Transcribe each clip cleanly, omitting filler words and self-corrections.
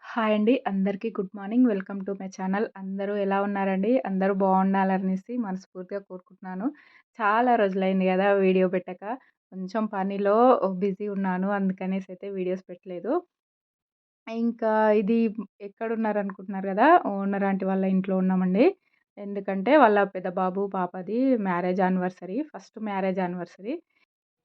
Hi అండి. అందరికీ good morning. Welcome to my channel. అందరూ ఎలా ఉన్నారండి? అందరూ బాగుండాలనేసి మనస్ఫూర్తిగా కోరుకుంటున్నాను. చాలా రోజులైంది గదా! వీడియో పెట్టక. కొంచెం పనిలో బిజీ ఉన్నాను. అందుకనేసి అయితే వీడియోస్ పెట్టలేదు. ఇంకా ఇది ఎక్కడున్నారనుకుంటున్నారు గదా! ఓనర్ ఆంటీ వాళ్ళ ఇంట్లో ఉన్నామండి. ఎందుకంటే వాళ్ళ పెద్ద బాబు, పాపది marriage anniversary. First marriage anniversary.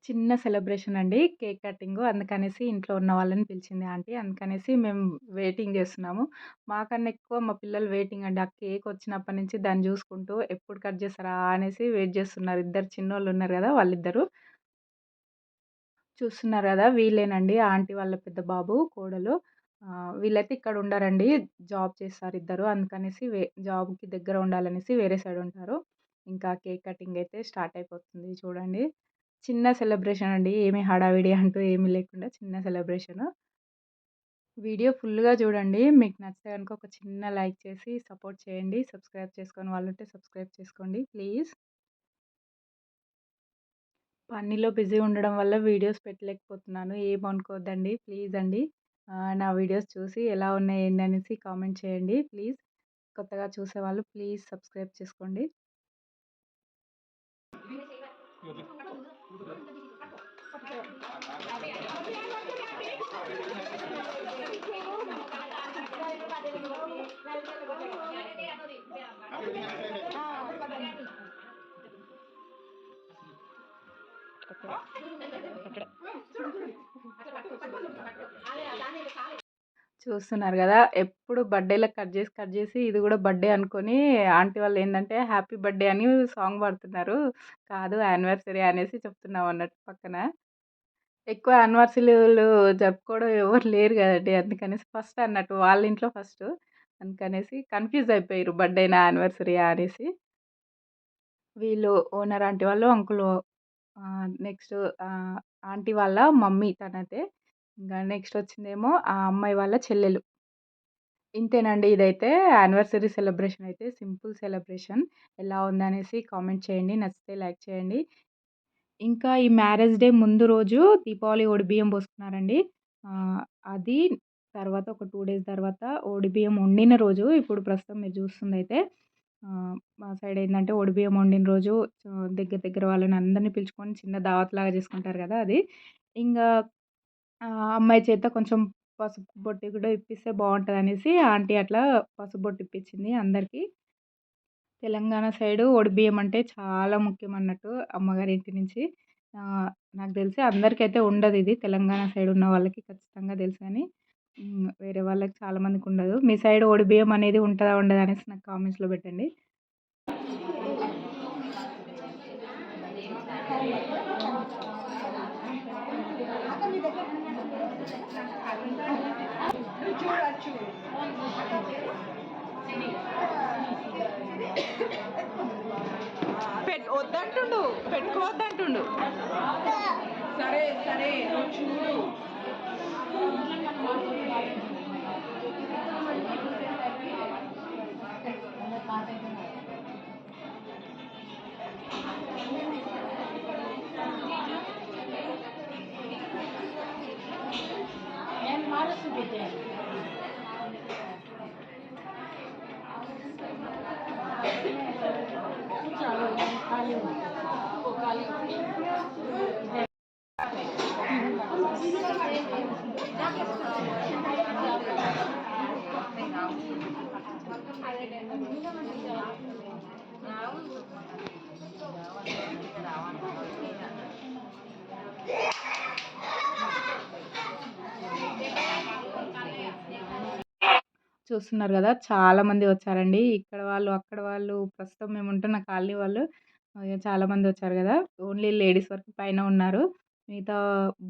చిన్న సెలబ్రేషన్ అండి. Cake cutting. అందుకనేసి ఇంట్లో ఉన్న వాళ్ళని పిలిచింది ఆంటీ. అందుకనేసి మేము వెయిటింగ్ జేస్తున్నాము. మాకన్నా ఎక్కువ మా పిల్లలు వెయిటింగ్ అండి. ఆ కేక్ వచ్చినప్పటి నుంచి దాన్ని జూసుకుంటూ ఎప్పుడు కట్ జేస్తారా అనేసి వెయిట్ జేస్తున్నారు. ఇద్దరు చిన్నోళ్ళున్నారు గదా! వాళ్ళిద్దరు. చూస్తున్నారు గదా! వీళ్ళేనండి ఆంటీ వాళ్ళ పెద్ద బాబు, కోడలు. వీళ్ళైతే ఇక్కడ ఉండరండి. జాబ్ చేస్తారు ఇద్దరు. అందుకనేసి జాబ్‌కి దగ్గర ఉండాలనేసి వేరే సైడ్ ఉంటారు. ఇంకా కేక్ కటింగ్ అయితే స్టార్ట్ అయిపోతుంది చూడండి. చిన్న సెలబ్రేషన్ అండి. ఏమి హడావిడి అంటూ ఏమీ లేకుండా చిన్న సెలబ్రేషను. వీడియో ఫుల్‌గా చూడండి. మీకు నచ్చితే గనుక ఒక చిన్న లైక్ చేసి సపోర్ట్ చేయండి. సబ్స్క్రైబ్ చేసుకోని వాళ్ళుంటే సబ్స్క్రైబ్ చేసుకోండి ప్లీజ్. పనిలో బిజీ ఉండడం వల్ల వీడియోస్ పెట్టలేకపోతున్నాను. ఏమనుకోవద్దండి ప్లీజ్ అండి. నా వీడియోస్ చూసి ఎలా ఉన్నాయి ఏంది అనేసి కామెంట్ చేయండి ప్లీజ్. కొత్తగా చూసేవాళ్ళు ప్లీజ్ సబ్స్క్రైబ్ చేసుకోండి. చూస్తున్నారు గదా! ఎప్పుడు బర్త్‌డే‌లకి కట్ జేసి ఇది గూడా బర్త్‌డే అనుకోని ఆంటీ వాళ్ళేందంటే హ్యాపీ బర్త్‌డే అని సాంగ్ పాడుతున్నారు. కాదు యానివర్సరీ అనేసి చెప్తున్నామన్నట్టు పక్కన. ఎక్కువ యానివర్సరీలు జరుపుకోవడం ఎవరు లేరు గదండీ! అందుకనేసి ఫస్ట్ అన్నట్టు వాళ్ళ ఇంట్లో ఫస్టు. అందుకనేసి కన్‌ఫ్యూజ్ అయిపోయిర్రు బర్త్‌డేనా యానివర్సరీయా అనేసి. వీళ్ళు ఓనర్ ఆంటీ వాళ్ళు, అంకులు నెక్స్ట్ ఆంటీ వాళ్ళ మమ్మీ తనైతే. ఇంగా నెక్స్ట్ వచ్చిందేమో ఆ అమ్మాయి వాళ్ళ చెల్లెలు. ఇంతేనండి ఇదైతే యానివర్సరీ సెలబ్రేషన్ అయితే సింపుల్ సెలబ్రేషన్. ఎలా ఉందనేసి కామెంట్ చేయండి. నచ్చితే లైక్ చేయండి. ఇంకా ఈ మ్యారేజ్ డే ముందు రోజు దీపావళి ఒడిబియ్యం పోసుకున్నారండి. అది తర్వాత ఒక 2 డేస్ తర్వాత ఒడిబియ్యం వండిన రోజు ఇప్పుడు ప్రస్తుతం మీరు చూస్తుందయితే మా సైడ్ ఏందంటే ఒడిబియ్యం వండిన రోజు దగ్గర దగ్గర వాళ్ళని అందరిని పిలుచుకొని చిన్న దావత్‌లాగా చేసుకుంటారు గదా! అది. ఇంగా అమ్మాయి చేత కొంచెం పసుపు బొట్టు కూడా ఇప్పిస్తే బావుంటదనేసి ఆంటీ అట్లా పసుపు బొట్టు ఇప్పించింది అందరికి. తెలంగాణ సైడు ఒడిబియ్యం అంటే చాలా ముఖ్యమన్నట్టు అమ్మగారింటి నుంచి. నాకు తెలిసి అందరికైతే ఉండదిది. తెలంగాణ సైడ్ ఉన్న వాళ్ళకి ఖచ్చితంగా తెలుసు గానీ వేరే వాళ్ళకి చాలా మందికుండదు. మీ సైడ్ ఒడిబియ్యం అనేది ఉంటదా? ఉండదా? అనేసి నాకు కామెంట్స్‌లో పెట్టండి. వద్దంటుండు, పెట్టుకోవద్దంటుండు. సరే సరే నువ్వు చూడు. నేను మారుస్తుంది చూస్తున్నారు గదా! చాలామంది వచ్చారండి. ఇక్కడ వాళ్ళు, అక్కడ వాళ్ళు, ప్రస్తుతం మేముంటున్న కాలనీ వాళ్ళు చాలామంది వచ్చారు గదా! ఓన్లీ లేడీస్ వరకు పైన ఉన్నారు. మిగతా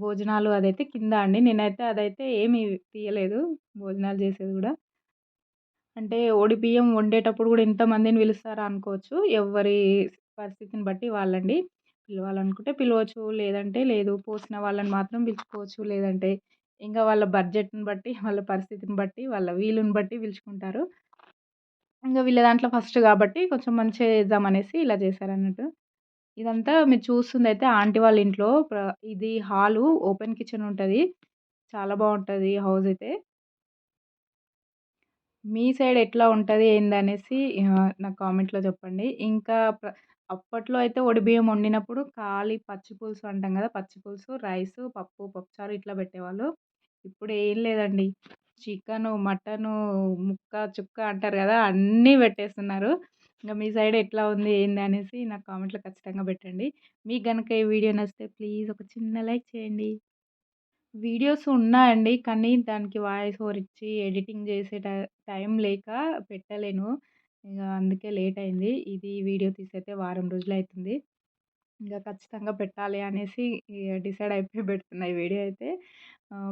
భోజనాలు అదైతే కింద అండి. నేనైతే అదైతే ఏమి తీయలేదు. భోజనాలు చేసేది గూడా. అంటే బియ్యం వండేటప్పుడు గూడా ఇంతమందిని పిలుస్తారా అనుకోవచ్చు. ఎవ్వరి పరిస్థితిని బట్టి వాళ్ళండి. పిలవాలనుకుంటే పిలవచ్చు. లేదంటే లేదు. పోసిన వాళ్ళని మాత్రం పిలుచుకోవచ్చు. లేదంటే ఇంక వాళ్ళ బడ్జెట్‌ని బట్టి, వాళ్ళ పరిస్థితిని బట్టి, వాళ్ళ వీలుని బట్టి పిలుచుకుంటారు. ఇంగ వీళ్ళ దాంట్లో ఫస్ట్ గాబట్టి కొంచెం మంచిగా చేద్దామనేసి ఇలా చేశారన్నట్టు. ఇదంతా మీరు చూస్తుందయితే ఆంటీ వాళ్ళ ఇంట్లో ఇది హాలు ఓపెన్ కిచెన్ ఉంటది. చాలా బావుంటది హౌసయితే. మీ సైడ్ ఎట్లా ఉంటది? ఏందనేసి నాకు కామెంట్‌లో చెప్పండి. ఇంకా అప్పట్లో అయితే ఒడిబియ్యం వండినప్పుడు ఖాళీ పచ్చి పులుసు అంటాం గదా! పచ్చి పులుసు, రైసు, పప్పు, పప్పుచారు ఇట్లా పెట్టేవాళ్ళు. ఇప్పుడు ఏం లేదండి. చికెను, మటను, ముక్క, చుక్క అంటారు గదా! అన్నీ పెట్టేస్తున్నారు. ఇంక మీ సైడ్ ఎట్లా ఉంది? ఏంది? అనేసి నాకు కామెంట్‌లో ఖచ్చితంగా పెట్టండి. మీకు గనుక ఈ వీడియో నచ్చితే ప్లీజ్ ఒక చిన్న లైక్ చేయండి. వీడియోస్ ఉన్నాయండి. కానీ దానికి వాయిస్ ఓవర్ ఇచ్చి ఎడిటింగ్ చేసే టైం లేక పెట్టలేను. ఇగ అందుకే లేట్ అయింది. ఇది వీడియో తీసైతే వారం రోజులైతుంది. ఇంక ఖచ్చితంగా పెట్టాలి అనేసి డిసైడ్ అయిపోయి పెడుతున్నా ఈ వీడియో అయితే.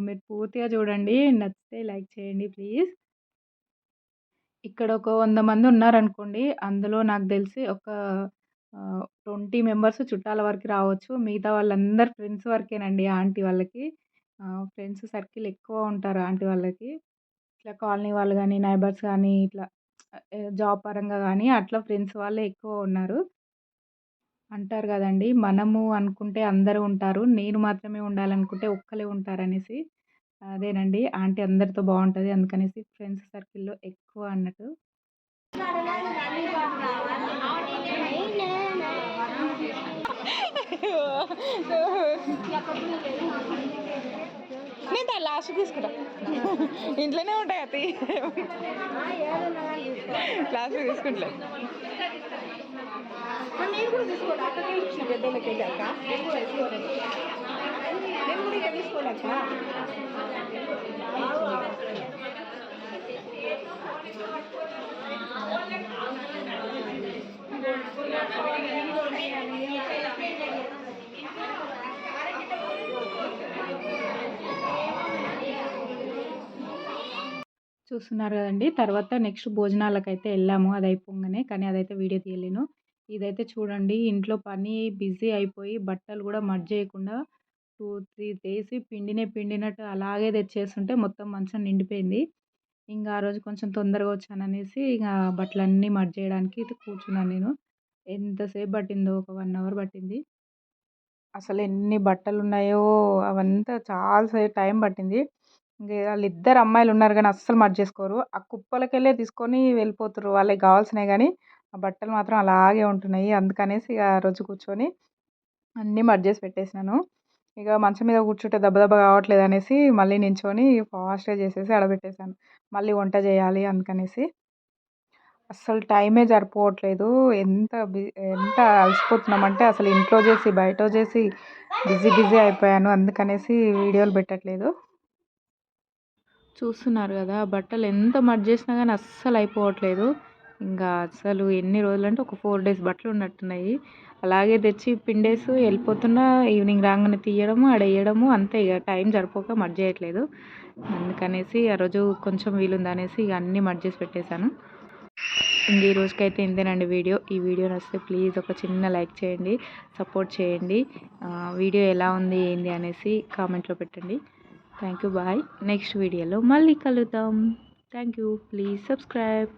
మీరు పూర్తిగా చూడండి. నచ్చితే లైక్ చేయండి ప్లీజ్. ఇక్కడ ఒక 100 మంది ఉన్నారనుకోండి. అందులో నాకు తెలిసి ఒక 20 మెంబర్స్ చుట్టాల వరకు రావచ్చు. మిగతా వాళ్ళందరూ ఫ్రెండ్స్ వరకేనండి ఆంటీ వాళ్ళకి. ఫ్రెండ్స్ సర్కిల్ ఎక్కువ ఉంటారు ఆంటీ వాళ్ళకి. ఇట్లా కాలనీ వాళ్ళు గానీ, నైబర్స్ గానీ ఇట్లా జాబ్ పరంగా గానీ అట్లా ఫ్రెండ్స్ వాళ్ళే ఎక్కువ ఉన్నారు. అంటారు గదండీ! మనము అనుకుంటే అందరూ ఉంటారు. నేను మాత్రమే ఉండాలనుకుంటే ఒక్కలే ఉంటారనేసి. అదేనండి ఆంటీ అందరితో బావుంటది. అందుకనేసి ఫ్రెండ్స్ సర్కిల్‌లో ఎక్కువ అన్నట్టు. నేను లాస్ట్ తీసుకుంటా. ఇంట్లోనే ఉంటాయి అతి లాస్ట్ తీసుకుంటలే. నేను కూడా తీసుకోవాలి. అక్కడికే ఇచ్చిన పెద్దోళ్ళకి వెళ్ళాక నేను కూడా తీసుకోలేదు. నేను కూడా ఇక తీసుకోలేక చూస్తున్నారు గదండీ! తర్వాత నెక్స్ట్ భోజనాలకైతే ఎళ్ళాము. అది అయిపోంగానే. కానీ అదైతే వీడియో తీయలేను. ఇదైతే చూడండి ఇంట్లో పని బిజీ అయిపోయి బట్టలు గూడా మడచేయకుండా 2, 3 డేస్ పిండినే పిండినట్టు అలాగే తెచ్చేస్తుంటే మొత్తం మంచం నిండిపోయింది. ఇంగ ఆ రోజు కొంచెం తొందరగా వచ్చాననేసి ఇగ బట్టలన్నీ మడచేయడానికి కూర్చున్నాను నేను. ఎంతసేపు పట్టిందో ఒక 1 అవర్ పట్టింది. అసలెన్ని బట్టలున్నాయో అవంతా చాలా టైం పట్టింది. ఇంగ ఆళ్ళిద్దరు అమ్మాయిలున్నారు గానీ అస్సలు మడచేసుకోరు. ఆ కుప్పలకెళ్ళే తీసుకొని వెళ్ళిపోతుర్రు. వాళ్ళకి గావాల్సినయి గానీ, ఆ బట్టలు మాత్రం అలాగే ఉంటున్నాయి. అందుకనేసి ఇగ ఆ రోజు కూర్చొని అన్నీ మడచేసి పెట్టేసినాను. ఇగ మంచం మీద కూర్చుంటే దబ్బ దబ్బ కావట్లేదనేసి మళ్ళీ నించొని ఫాస్ట్‌గా చేసేసి ఆడబెట్టేసాను. మళ్ళీ వంట చేయాలి అందుకనేసి. అస్సలు టైమే సరిపోవట్లేదు. ఎంత అలసిపోతున్నామంటే అసలు ఇంట్లో చేసి, బయట చేసి బిజీ అయిపోయాను. అందుకనేసి వీడియోలు పెట్టట్లేదు. చూస్తున్నారు గదా! బట్టలు ఎంత మడచేసినా గానీ అస్సలు అయిపోవట్లేదు. ఇంకా అసలు ఎన్ని రోజులంటే ఒక 4 డేస్ బట్టలు ఉన్నట్టున్నాయి. అలాగే తెచ్చి పిండేసి వెళ్ళిపోతున్నా. ఈవినింగ్ రాంగానే తీయడము, ఆడేయడము అంతే ఇగ టైం సరిపోక మడచేయట్లేదు. అందుకనేసి ఆ రోజు కొంచెం వీలుందనేసి ఇగ అన్నీ మడచేసి పెట్టేశాను. ఇంక ఈ రోజుకైతే ఇంతేనండి వీడియో. ఈ వీడియో నచ్చితే ప్లీజ్ ఒక చిన్న లైక్ చేయండి. సపోర్ట్ చేయండి. వీడియో ఎలా ఉంది ఏంది అనేసి కామెంట్‌లో పెట్టండి. Thank you. బాయ్. నెక్స్ట్ వీడియోలో మళ్ళీ కలుద్దాం. Thank you. Please subscribe.